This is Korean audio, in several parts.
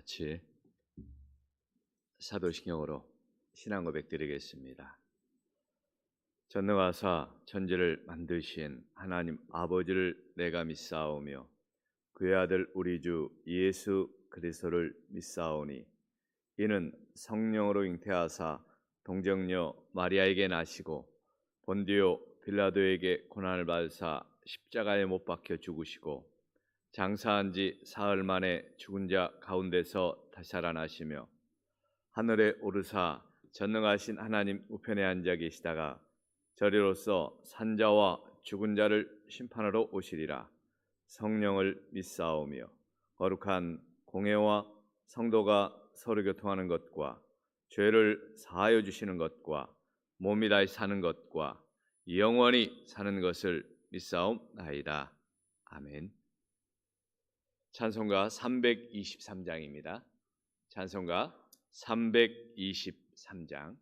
같이 사도신경으로 신앙 고백 드리겠습니다. 전능하사 천지를 만드신 하나님 아버지를 내가 믿사오며 그의 아들 우리 주 예수 그리스도를 믿사오니 이는 성령으로 잉태하사 동정녀 마리아에게 나시고 본디오 빌라도에게 고난을 받으사 십자가에 못 박혀 죽으시고 장사한 지 사흘 만에 죽은 자 가운데서 다시 살아나시며 하늘에 오르사 전능하신 하나님 우편에 앉아 계시다가 저리로서 산자와 죽은 자를 심판하러 오시리라. 성령을 믿사오며 거룩한 공회와 성도가 서로 교통하는 것과 죄를 사하여 주시는 것과 몸이 다시 사는 것과 영원히 사는 것을 믿사옵나이다. 아멘. 찬송가 323장입니다. 찬송가 323장.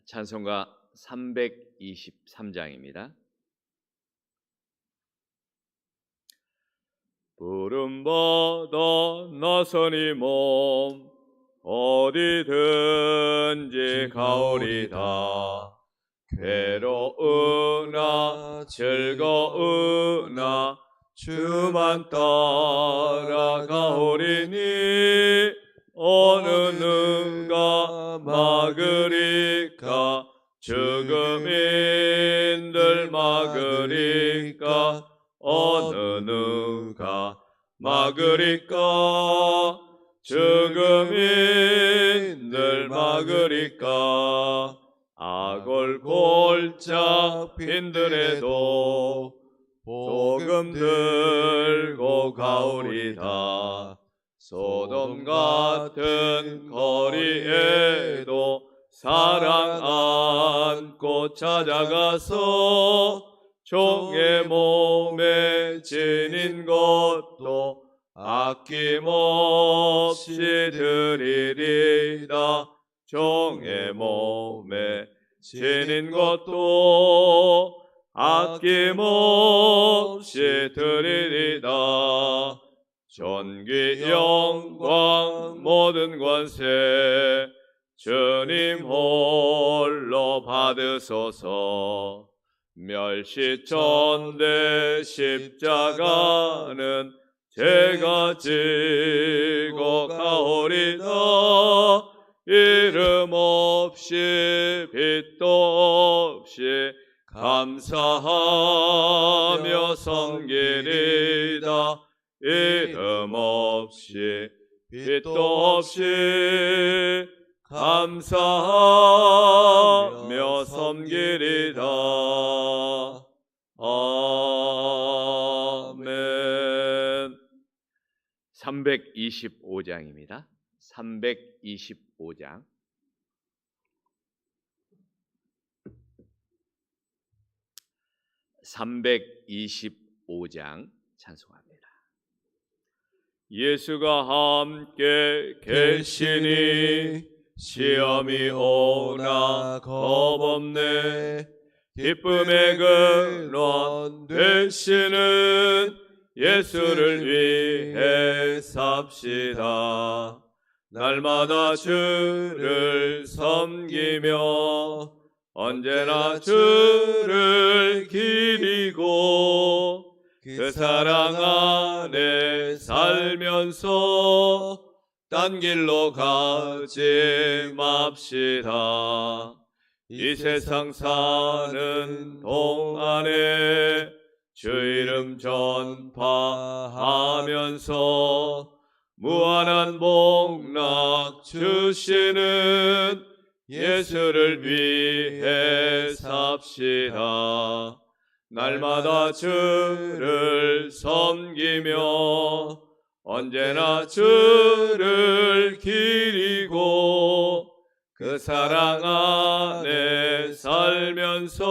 찬송가 323장입니다. 부름받아 나서니 몸 어디든지 가오리다. 괴로우나 즐거우나 주만 따라가오리니 어느 누가 막으리까. 죽음인들 막으리까. 어느 누가 막으리까. 죽음인들 막으리까. 아골 골짜 빈들에도 복음 들고 가오리다. 소돔 같은 거리에도 사랑 안고 찾아가서 종의 몸에 지닌 것도 아낌없이 드리리다. 종의 몸에 지닌 것도 아낌없이 드리리다. 존귀 영광 모든 권세 주님 홀로 받으소서. 멸시천대 십자가는 제가 지고 가오리다. 이름 없이 빛도 없이 감사하며 섬기리다. 이름 없이 빛도 없이 감사하며 섬기리다. 아멘. 325장입니다. 325장. (325장) 찬송합니다. 예수가 함께 계시니 시험이 오나 겁없네. 기쁨의 근원 되시는 예수를 위해 삽시다. 날마다 주를 섬기며 언제나 주를 기리고 그 사랑 안에 살면서 딴 길로 가지 맙시다. 이 세상 사는 동안에 주 이름 전파하면서 무한한 복락 주시는 예수를 위해 삽시다. 날마다 주를 섬기며 언제나 주를 기리고 그 사랑 안에 살면서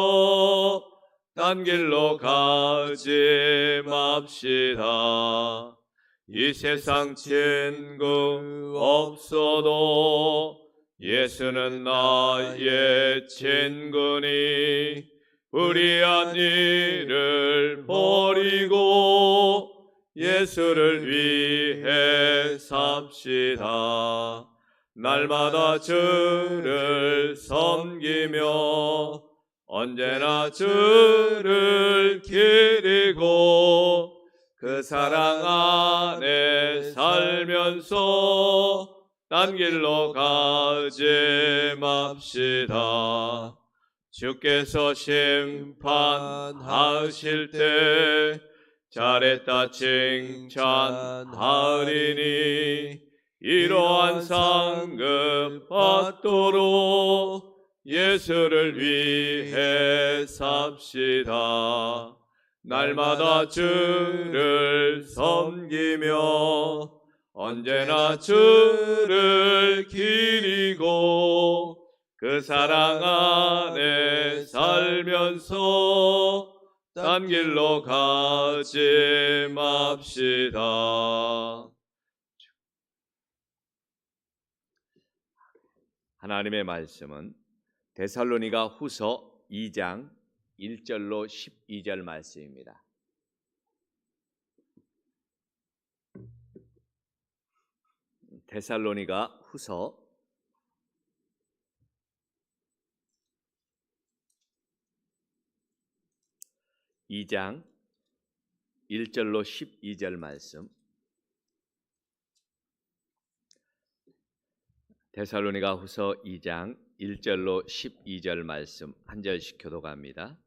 딴 길로 가지 맙시다. 이 세상 친구 없어도 예수는 나의 친구니 불의한 일을 버리고 예수를 위해 삽시다. 날마다 주를 섬기며 언제나 주를 기리고 그 사랑 안에 살면서 딴 길로 가지 맙시다. 주께서 심판하실 때 잘했다 칭찬하리니 이러한 상급 받도록 예수를 위해 삽시다. 날마다 주를 섬기며 언제나 주를 기리고 그 사랑 안에 살면서 딴 길로 가지 맙시다. 하나님의 말씀은 데살로니가 후서 2장 1절로 12절 말씀입니다. 데살로니가 후서 2장 1절로 12절 말씀. 데살로니가 후서 2장 1절로 12절 말씀 한 절씩 교독합니다.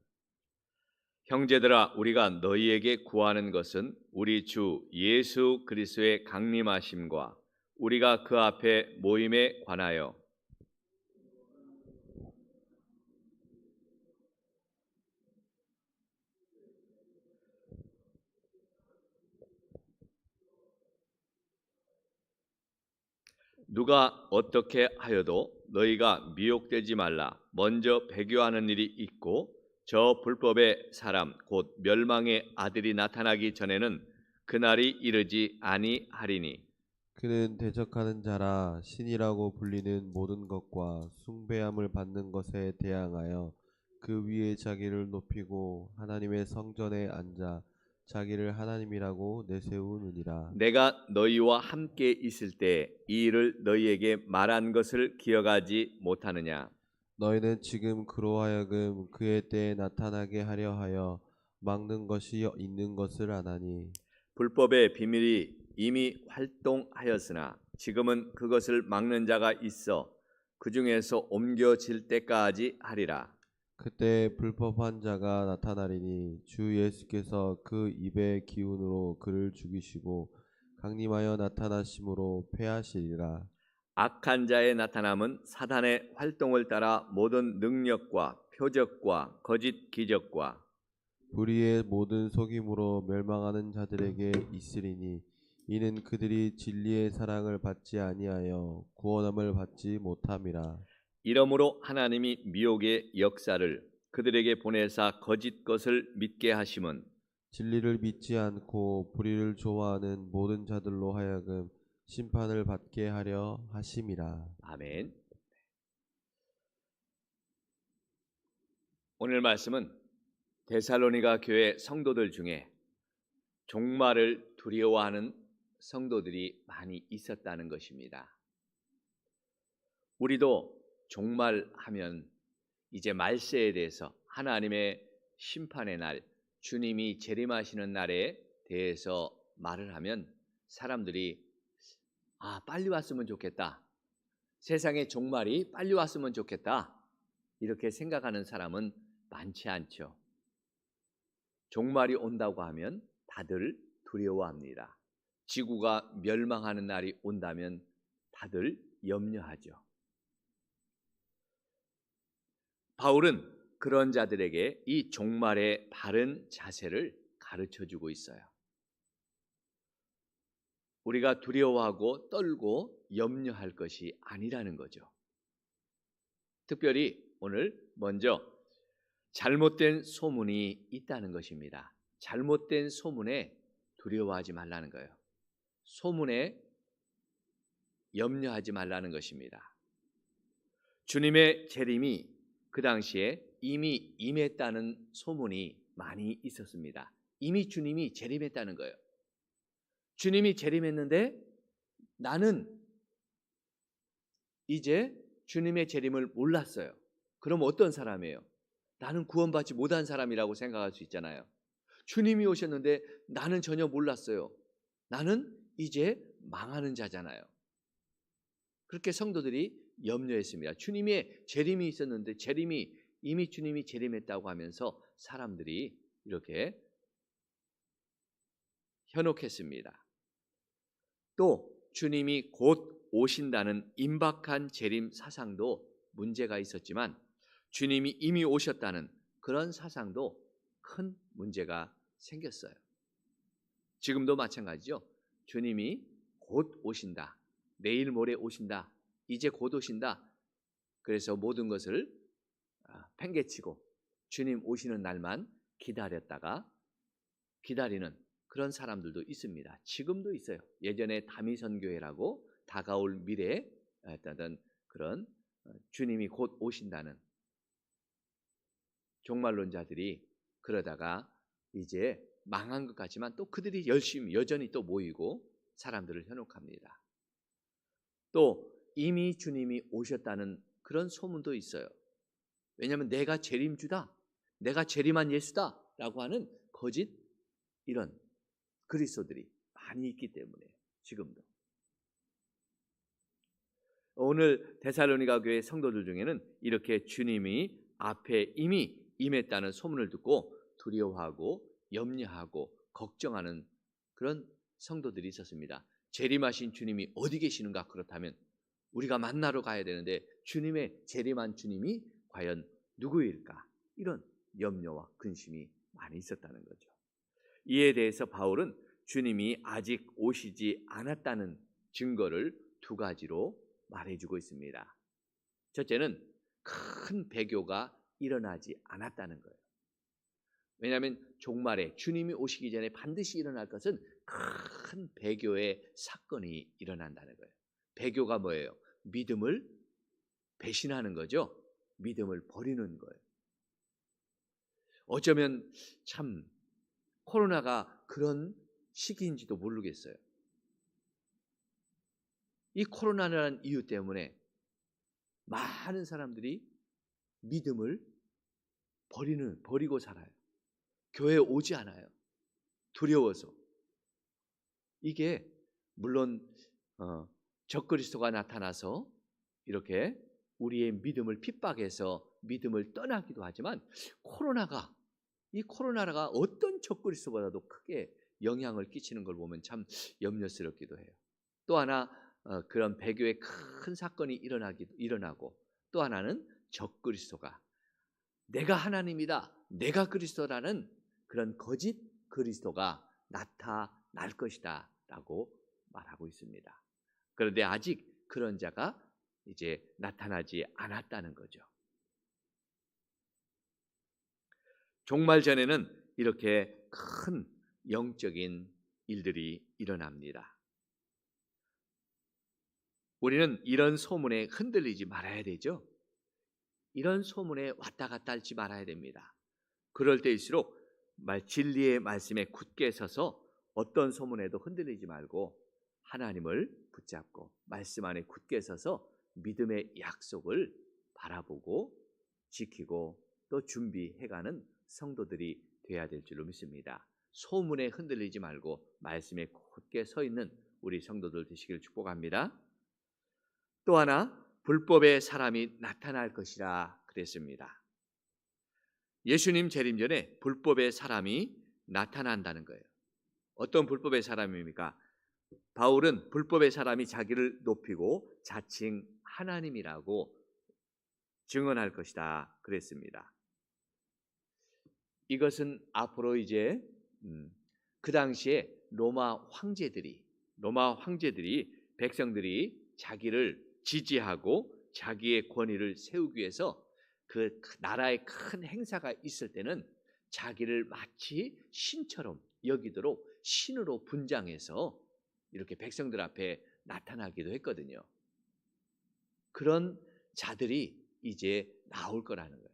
형제들아, 우리가 너희에게 구하는 것은 우리 주 예수 그리스도의 강림하심과 우리가 그 앞에 모임에 관하여 누가 어떻게 하여도 너희가 미혹되지 말라. 먼저 배교하는 일이 있고 저 불법의 사람 곧 멸망의 아들이 나타나기 전에는 그날이 이르지 아니하리니 그는 대적하는 자라 신이라고 불리는 모든 것과 숭배함을 받는 것에 대항하여 그 위에 자기를 높이고 하나님의 성전에 앉아 자기를 하나님이라고 내세우느니라. 내가 너희와 함께 있을 때 이 일을 너희에게 말한 것을 기억하지 못하느냐. 너희는 지금 그로 하여금 그의 때에 나타나게 하려 하여 막는 것이 있는 것을 아나니 불법의 비밀이 이미 활동하였으나 지금은 그것을 막는 자가 있어 그 중에서 옮겨질 때까지 하리라. 그때 불법한 자가 나타나리니 주 예수께서 그 입의 기운으로 그를 죽이시고 강림하여 나타나심으로 패하시리라. 악한 자의 나타남은 사단의 활동을 따라 모든 능력과 표적과 거짓 기적과 불의의 모든 속임으로 멸망하는 자들에게 있으리니 이는 그들이 진리의 사랑을 받지 아니하여 구원함을 받지 못함이라. 이러므로 하나님이 미혹의 역사를 그들에게 보내사 거짓 것을 믿게 하심은 진리를 믿지 않고 불의를 좋아하는 모든 자들로 하여금 심판을 받게 하려 하심이라. 아멘. 오늘 말씀은 데살로니가 교회 성도들 중에 종말을 두려워하는 성도들이 많이 있었다는 것입니다. 우리도 종말하면 이제 말세에 대해서 하나님의 심판의 날, 주님이 재림하시는 날에 대해서 말을 하면 사람들이 빨리 왔으면 좋겠다. 세상의 종말이 빨리 왔으면 좋겠다. 이렇게 생각하는 사람은 많지 않죠. 종말이 온다고 하면 다들 두려워합니다. 지구가 멸망하는 날이 온다면 다들 염려하죠. 바울은 그런 자들에게 이 종말의 바른 자세를 가르쳐주고 있어요. 우리가 두려워하고 떨고 염려할 것이 아니라는 거죠. 특별히 오늘 먼저 잘못된 소문이 있다는 것입니다. 잘못된 소문에 두려워하지 말라는 거예요. 소문에 염려하지 말라는 것입니다. 주님의 재림이 그 당시에 이미 임했다는 소문이 많이 있었습니다. 이미 주님이 재림했다는 거예요. 주님이 재림했는데 나는 이제 주님의 재림을 몰랐어요. 그럼 어떤 사람이에요? 나는 구원받지 못한 사람이라고 생각할 수 있잖아요. 주님이 오셨는데 나는 전혀 몰랐어요. 나는 이제 망하는 자잖아요. 그렇게 성도들이 염려했습니다. 주님의 재림이 있었는데 이미 주님이 재림했다고 하면서 사람들이 이렇게 현혹했습니다. 또 주님이 곧 오신다는 임박한 재림 사상도 문제가 있었지만 주님이 이미 오셨다는 그런 사상도 큰 문제가 생겼어요. 지금도 마찬가지죠. 주님이 곧 오신다. 내일 모레 오신다. 이제 곧 오신다. 그래서 모든 것을 팽개치고 주님 오시는 날만 기다리는 그런 사람들도 있습니다. 지금도 있어요. 예전에 다미선교회라고 다가올 미래에 어떤 그런 주님이 곧 오신다는 종말론자들이 그러다가 이제 망한 것 같지만 또 그들이 여전히 또 모이고 사람들을 현혹합니다. 또 이미 주님이 오셨다는 그런 소문도 있어요. 왜냐하면 내가 재림주다, 내가 재림한 예수다 라고 하는 거짓 이런 그리스도들이 많이 있기 때문에 지금도. 오늘 데살로니가 교회 성도들 중에는 이렇게 주님이 앞에 이미 임했다는 소문을 듣고 두려워하고 염려하고 걱정하는 그런 성도들이 있었습니다. 재림하신 주님이 어디 계시는가? 그렇다면 우리가 만나러 가야 되는데 주님의 재림한 주님이 과연 누구일까? 이런 염려와 근심이 많이 있었다는 거죠. 이에 대해서 바울은 주님이 아직 오시지 않았다는 증거를 두 가지로 말해주고 있습니다. 첫째는 큰 배교가 일어나지 않았다는 거예요. 왜냐하면 종말에 주님이 오시기 전에 반드시 일어날 것은 큰 배교의 사건이 일어난다는 거예요. 배교가 뭐예요? 믿음을 배신하는 거죠. 믿음을 버리는 거예요. 어쩌면 참 코로나가 그런 시기인지도 모르겠어요. 이 코로나라는 이유 때문에 많은 사람들이 믿음을 버리고 살아요. 교회에 오지 않아요. 두려워서. 이게 물론 적그리스도가 나타나서 이렇게 우리의 믿음을 핍박해서 믿음을 떠나기도 하지만 이 코로나가 어떤 적그리스도보다도 크게 영향을 끼치는 걸 보면 참 염려스럽기도 해요. 또 하나 그런 배교의 큰 사건이 일어나고 또 하나는 적그리스도가 내가 하나님이다, 내가 그리스도라는 그런 거짓 그리스도가 나타날 것이다 라고 말하고 있습니다. 그런데 아직 그런 자가 이제 나타나지 않았다는 거죠. 종말 전에는 이렇게 큰 영적인 일들이 일어납니다. 우리는 이런 소문에 흔들리지 말아야 되죠. 이런 소문에 왔다 갔다 하지 말아야 됩니다. 그럴 때일수록 진리의 말씀에 굳게 서서 어떤 소문에도 흔들리지 말고 하나님을 붙잡고 말씀 안에 굳게 서서 믿음의 약속을 바라보고 지키고 또 준비해가는 성도들이 돼야 될 줄로 믿습니다. 소문에 흔들리지 말고 말씀에 굳게 서 있는 우리 성도들 되시길 축복합니다. 또 하나 불법의 사람이 나타날 것이라 그랬습니다. 예수님 재림 전에 불법의 사람이 나타난다는 거예요. 어떤 불법의 사람입니까? 바울은 불법의 사람이 자기를 높이고 자칭 하나님이라고 증언할 것이다 그랬습니다. 이것은 앞으로 이제 그 당시에 로마 황제들이 백성들이 자기를 지지하고 자기의 권위를 세우기 위해서 그 나라의 큰 행사가 있을 때는 자기를 마치 신처럼 여기도록 신으로 분장해서 이렇게 백성들 앞에 나타나기도 했거든요. 그런 자들이 이제 나올 거라는 거예요.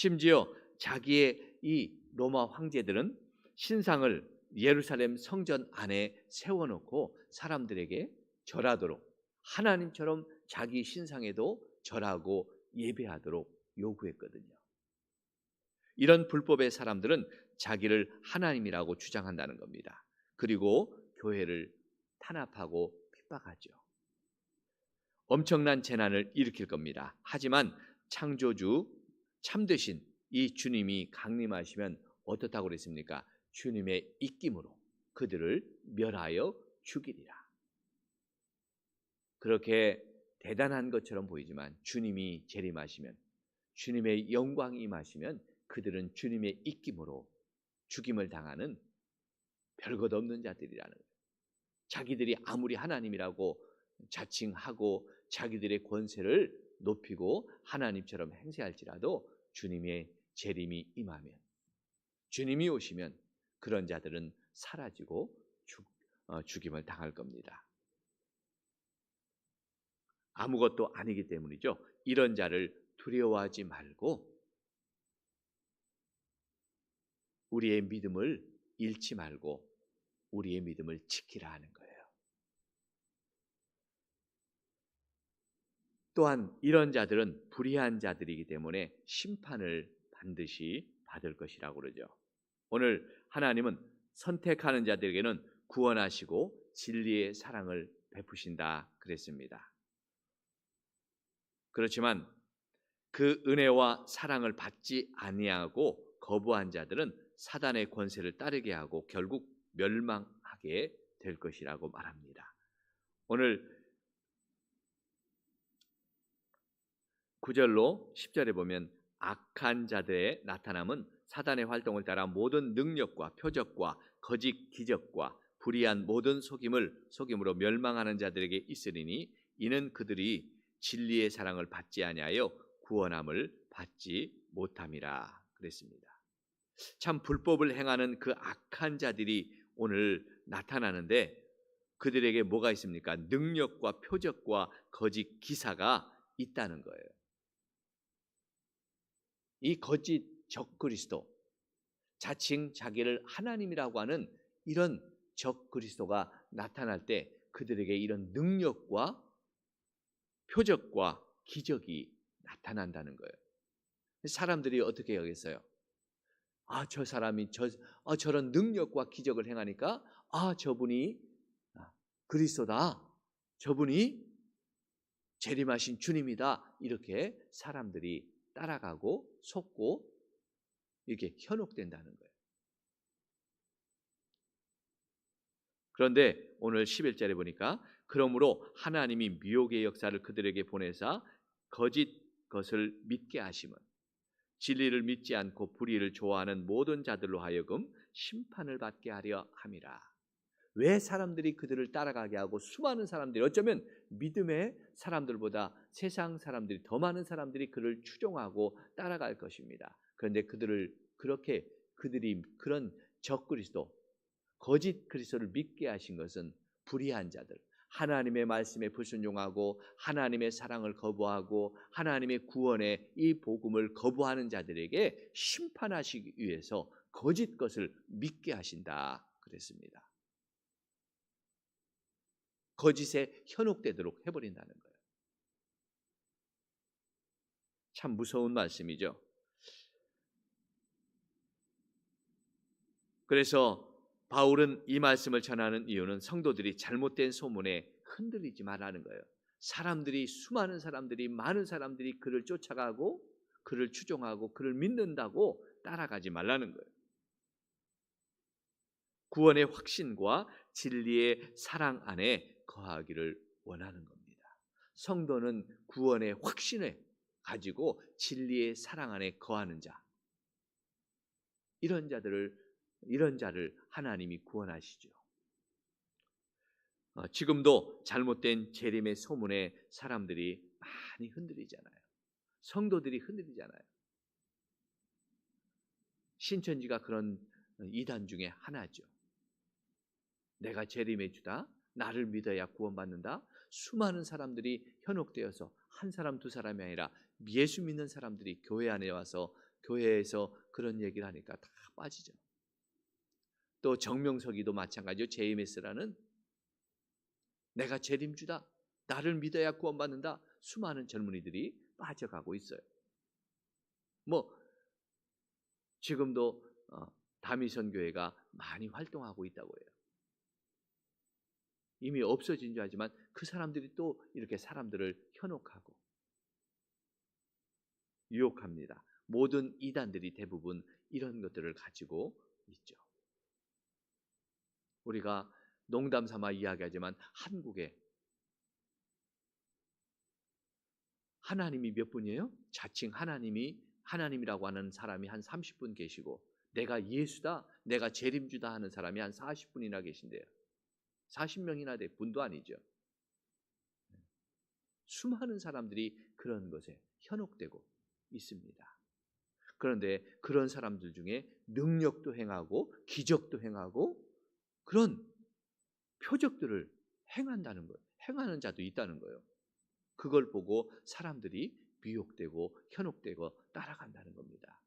심지어 자기의 이 로마 황제들은 신상을 예루살렘 성전 안에 세워놓고 사람들에게 절하도록, 하나님처럼 자기 신상에도 절하고 예배하도록 요구했거든요. 이런 불법의 사람들은 자기를 하나님이라고 주장한다는 겁니다. 그리고 교회를 탄압하고 핍박하죠. 엄청난 재난을 일으킬 겁니다. 하지만 창조주 참되신 이 주님이 강림하시면 어떻다고 그랬습니까? 주님의 입김으로 그들을 멸하여 죽이리라. 그렇게 대단한 것처럼 보이지만 주님이 재림하시면, 주님의 영광이 임하시면 그들은 주님의 입김으로 죽임을 당하는 별것 없는 자들이라는 거예요. 자기들이 아무리 하나님이라고 자칭하고 자기들의 권세를 높이고 하나님처럼 행세할지라도 주님의 재림이 임하면, 주님이 오시면 그런 자들은 사라지고 죽임을 당할 겁니다. 아무것도 아니기 때문이죠. 이런 자를 두려워하지 말고 우리의 믿음을 잃지 말고 우리의 믿음을 지키라 하는 거예요. 또한 이런 자들은 불의한 자들이기 때문에 심판을 반드시 받을 것이라고 그러죠. 오늘 하나님은 선택하는 자들에게는 구원하시고 진리의 사랑을 베푸신다 그랬습니다. 그렇지만 그 은혜와 사랑을 받지 아니하고 거부한 자들은 사단의 권세를 따르게 하고 결국 멸망하게 될 것이라고 말합니다. 오늘 9절로 10절에 보면 악한 자들의 나타남은 사단의 활동을 따라 모든 능력과 표적과 거짓 기적과 불의한 모든 속임으로 멸망하는 자들에게 있으리니 이는 그들이 진리의 사랑을 받지 아니하여 구원함을 받지 못함이라 그랬습니다. 참 불법을 행하는 그 악한 자들이 오늘 나타나는데 그들에게 뭐가 있습니까? 능력과 표적과 거짓 기사가 있다는 거예요. 이 거짓 적그리스도, 자칭 자기를 하나님이라고 하는 이런 적그리스도가 나타날 때 그들에게 이런 능력과 표적과 기적이 나타난다는 거예요. 사람들이 어떻게 여겼어요? 저 사람이 저런 능력과 기적을 행하니까 저분이 그리스도다. 저분이 재림하신 주님이다. 이렇게 사람들이 따라가고 속고 이렇게 현혹된다는 거예요. 그런데 오늘 11절에 보니까 그러므로 하나님이 미혹의 역사를 그들에게 보내사 거짓 것을 믿게 하심은 진리를 믿지 않고 불의를 좋아하는 모든 자들로 하여금 심판을 받게 하려 함이라. 왜 사람들이 그들을 따라가게 하고 수많은 사람들이 어쩌면 믿음의 사람들보다 세상 사람들이 더 많은 사람들이 그를 추종하고 따라갈 것입니다. 그런데 그들이 그런 적그리스도, 거짓 그리스도를 믿게 하신 것은 불의한 자들, 하나님의 말씀에 불순종하고 하나님의 사랑을 거부하고 하나님의 구원의 이 복음을 거부하는 자들에게 심판하시기 위해서 거짓 것을 믿게 하신다 그랬습니다. 거짓에 현혹되도록 해버린다는 거예요. 참 무서운 말씀이죠. 그래서 바울은 이 말씀을 전하는 이유는 성도들이 잘못된 소문에 흔들리지 말라는 거예요. 수많은 사람들이, 많은 사람들이 그를 쫓아가고 그를 추종하고 그를 믿는다고 따라가지 말라는 거예요. 구원의 확신과 진리의 사랑 안에 거하기를 원하는 겁니다. 성도는 구원의 확신을 가지고 진리의 사랑 안에 거하는 자, 이런 자를 하나님이 구원하시죠. 지금도 잘못된 재림의 소문에 사람들이 많이 흔들리잖아요. 성도들이 흔들리잖아요. 신천지가 그런 이단 중에 하나죠. 내가 재림의 주다, 나를 믿어야 구원받는다. 수많은 사람들이 현혹되어서 한 사람 두 사람이 아니라 예수 믿는 사람들이 교회 안에 와서 교회에서 그런 얘기를 하니까 다 빠지죠. 또 정명석이도 마찬가지죠. JMS라는 내가 재림주다, 나를 믿어야 구원받는다, 수많은 젊은이들이 빠져가고 있어요. 뭐 지금도 다미선 교회가 많이 활동하고 있다고 해요. 이미 없어진 줄 알지만 그 사람들이 또 이렇게 사람들을 현혹하고 유혹합니다. 모든 이단들이 대부분 이런 것들을 가지고 있죠. 우리가 농담 삼아 이야기하지만 한국에 하나님이 몇 분이에요? 자칭 하나님이라고 하는 사람이 한 30분 계시고, 내가 예수다, 내가 재림주다 하는 사람이 한 40분이나 계신데요. 40명이나 될 분도 아니죠. 수많은 사람들이 그런 것에 현혹되고 있습니다. 그런데 그런 사람들 중에 능력도 행하고 기적도 행하고 그런 표적들을 행한다는 거예요. 행하는 자도 있다는 거예요. 그걸 보고 사람들이 미혹되고 현혹되고 따라간다는 겁니다.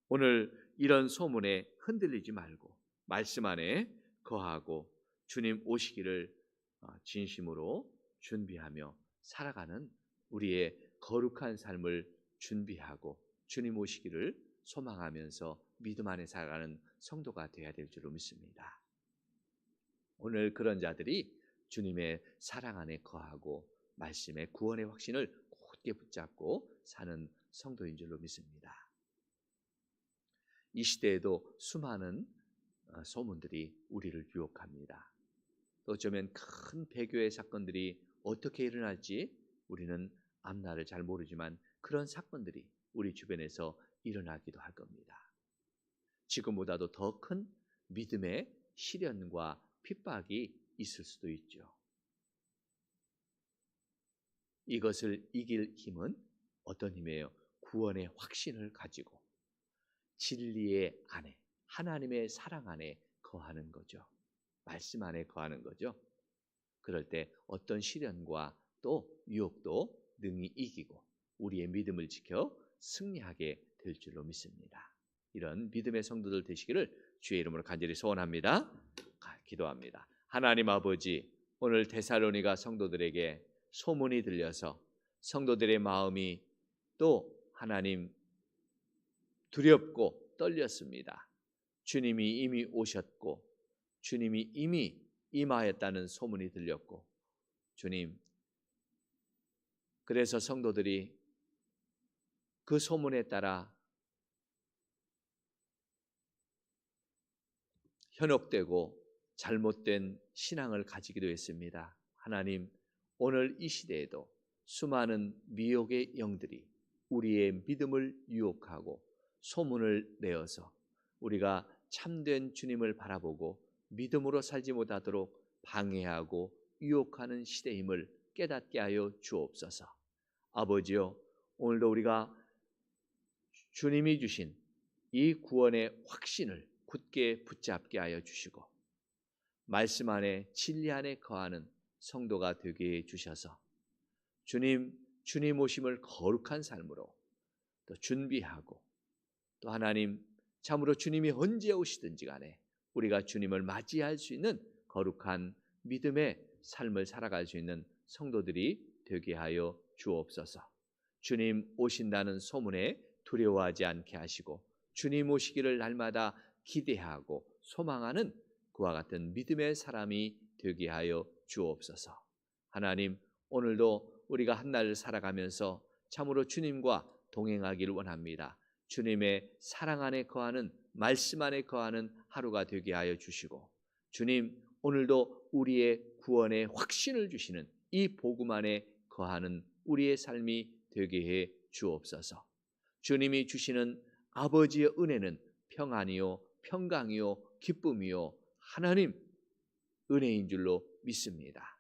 오늘 이런 소문에 흔들리지 말고 말씀 안에 거하고 주님 오시기를 진심으로 준비하며 살아가는 우리의 거룩한 삶을 준비하고 주님 오시기를 소망하면서 믿음 안에 살아가는 성도가 되어야 될 줄로 믿습니다. 오늘 그런 자들이 주님의 사랑 안에 거하고 말씀의 구원의 확신을 굳게 붙잡고 사는 성도인 줄로 믿습니다. 이 시대에도 수많은 소문들이 우리를 유혹합니다. 또 어쩌면 큰 배교의 사건들이 어떻게 일어날지 우리는 앞날을 잘 모르지만 그런 사건들이 우리 주변에서 일어나기도 할 겁니다. 지금보다도 더 큰 믿음의 시련과 핍박이 있을 수도 있죠. 이것을 이길 힘은 어떤 힘이에요? 구원의 확신을 가지고 진리의 안에, 하나님의 사랑 안에 거하는 거죠. 말씀 안에 거하는 거죠. 그럴 때 어떤 시련과 또 유혹도 능히 이기고 우리의 믿음을 지켜 승리하게 될 줄로 믿습니다. 이런 믿음의 성도들 되시기를 주의 이름으로 간절히 소원합니다. 기도합니다. 하나님 아버지, 오늘 데살로니가 성도들에게 소문이 들려서 성도들의 마음이 또 하나님 두렵고 떨렸습니다. 주님이 이미 오셨고 주님이 이미 임하였다는 소문이 들렸고, 주님, 그래서 성도들이 그 소문에 따라 현혹되고 잘못된 신앙을 가지기도 했습니다. 하나님, 오늘 이 시대에도 수많은 미혹의 영들이 우리의 믿음을 유혹하고 소문을 내어서 우리가 참된 주님을 바라보고 믿음으로 살지 못하도록 방해하고 유혹하는 시대임을 깨닫게 하여 주옵소서. 아버지요, 오늘도 우리가 주님이 주신 이 구원의 확신을 굳게 붙잡게 하여 주시고 말씀 안에 진리 안에 거하는 성도가 되게 해 주셔서 주님 오심을 거룩한 삶으로 또 준비하고 또 하나님 참으로 주님이 언제 오시든지 간에 우리가 주님을 맞이할 수 있는 거룩한 믿음의 삶을 살아갈 수 있는 성도들이 되게 하여 주옵소서. 주님 오신다는 소문에 두려워하지 않게 하시고 주님 오시기를 날마다 기대하고 소망하는 그와 같은 믿음의 사람이 되게 하여 주옵소서. 하나님, 오늘도 우리가 한 날을 살아가면서 참으로 주님과 동행하기를 원합니다. 주님의 사랑 안에 거하는 말씀 안에 거하는 하루가 되게 하여 주시고 주님, 오늘도 우리의 구원의 확신을 주시는 이 복음 안에 거하는 우리의 삶이 되게 해 주옵소서. 주님이 주시는 아버지의 은혜는 평안이요 평강이요 기쁨이요 하나님 은혜인 줄로 믿습니다.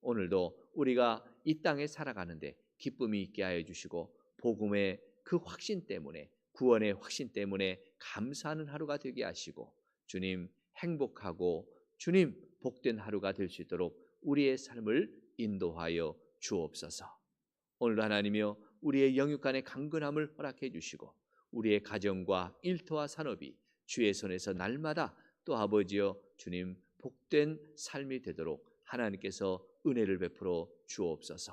오늘도 우리가 이 땅에 살아가는데 기쁨이 있게 하여 주시고 복음의 그 확신 때문에 구원의 확신 때문에 감사하는 하루가 되게 하시고 주님 행복하고 주님 복된 하루가 될 수 있도록 우리의 삶을 인도하여 주옵소서. 오늘도 하나님이여 우리의 영육간의 강건함을 허락해 주시고 우리의 가정과 일터와 산업이 주의 손에서 날마다 또 아버지여 주님 복된 삶이 되도록 하나님께서 은혜를 베풀어 주옵소서.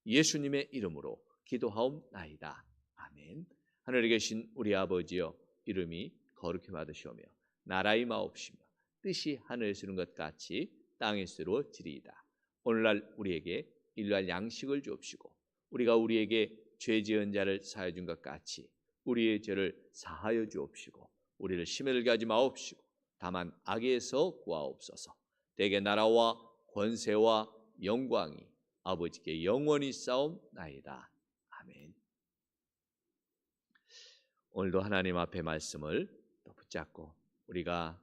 예수님의 이름으로 기도하옵나이다. 아멘. 하늘에 계신 우리 아버지여 이름이 거룩히 받으시오며 나라의 마옵시며 뜻이 하늘에서 이룬 것 같이 땅에서 이루어지리이다. 오늘날 우리에게 일용할 양식을 주옵시고 우리가 우리에게 죄 지은 자를 사하여 준 것 같이 우리의 죄를 사하여 주옵시고 우리를 시험에 하지 마옵시고 다만 악에서 구하옵소서. 대개 나라와 권세와 영광이 아버지께 영원히 싸움나이다. 아멘. 오늘도 하나님 앞에 말씀을 붙잡고 우리가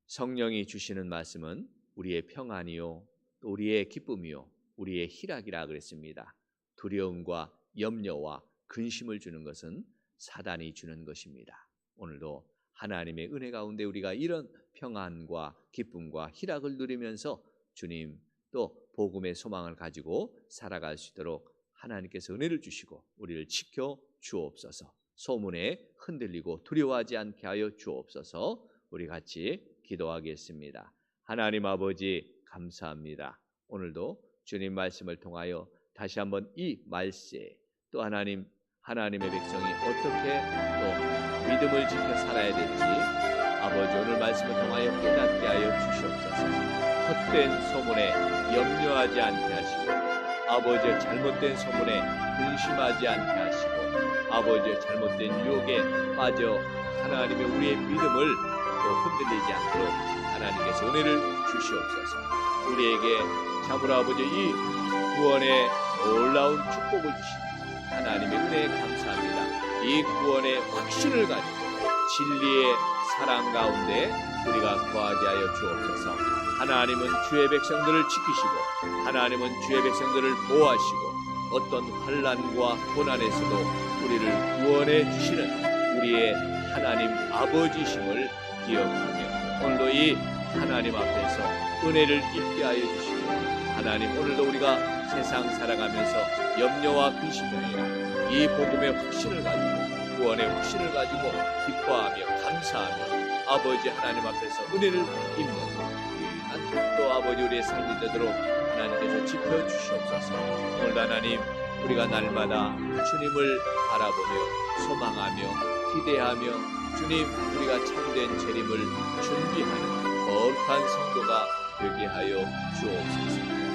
성령이 주시는 말씀은 우리의 평안이요 또 우리의 기쁨이요 우리의 희락이라 그랬습니다. 두려움과 염려와 근심을 주는 것은 사단이 주는 것입니다. 오늘도 하나님의 은혜 가운데 우리가 이런 평안과 기쁨과 희락을 누리면서 주님 또 복음의 소망을 가지고 살아갈 수 있도록 하나님께서 은혜를 주시고 우리를 지켜 주옵소서. 소문에 흔들리고 두려워하지 않게 하여 주옵소서. 우리 같이 기도하겠습니다. 하나님 아버지 감사합니다. 오늘도 주님 말씀을 통하여 다시 한번 이 말세에 또 하나님의 백성이 어떻게 또 믿음을 지켜 살아야 될지 아버지 오늘 말씀을 통하여 깨닫게 하여 주시옵소서. 헛된 소문에 염려하지 않게 하시고 아버지의 잘못된 소문에 근심하지 않게 하시고 아버지의 잘못된 유혹에 빠져 하나님의 우리의 믿음을 또 흔들리지 않도록 하나님께서 은혜를 주시옵소서. 우리에게 참으로 아버지 이 구원의 놀라운 축복을 주시니 하나님의 은혜에 감사합니다. 이 구원의 확신을 가지고 진리의 사랑 가운데 우리가 거하게 하여 주옵소서. 하나님은 주의 백성들을 지키시고 하나님은 주의 백성들을 보호하시고 어떤 환난과 고난에서도 우리를 구원해 주시는 우리의 하나님 아버지심을 기억하며 오늘도 이 하나님 앞에서 은혜를 입게 하여 주시고 하나님 오늘도 우리가 세상 살아가면서 염려와 근심이 아니라 이 복음의 확신을 가지고 구원의 확신을 가지고 기뻐하며 감사하며 아버지 하나님 앞에서 은혜를 입는 또 아버지 우리의 삶이 되도록 하나님께서 지켜주시옵소서. 오늘 하나님 우리가 날마다 주님을 바라보며 소망하며 기대하며 주님 우리가 참된 재림을 준비하는 거룩한 성도가 되게 하여 주옵소서.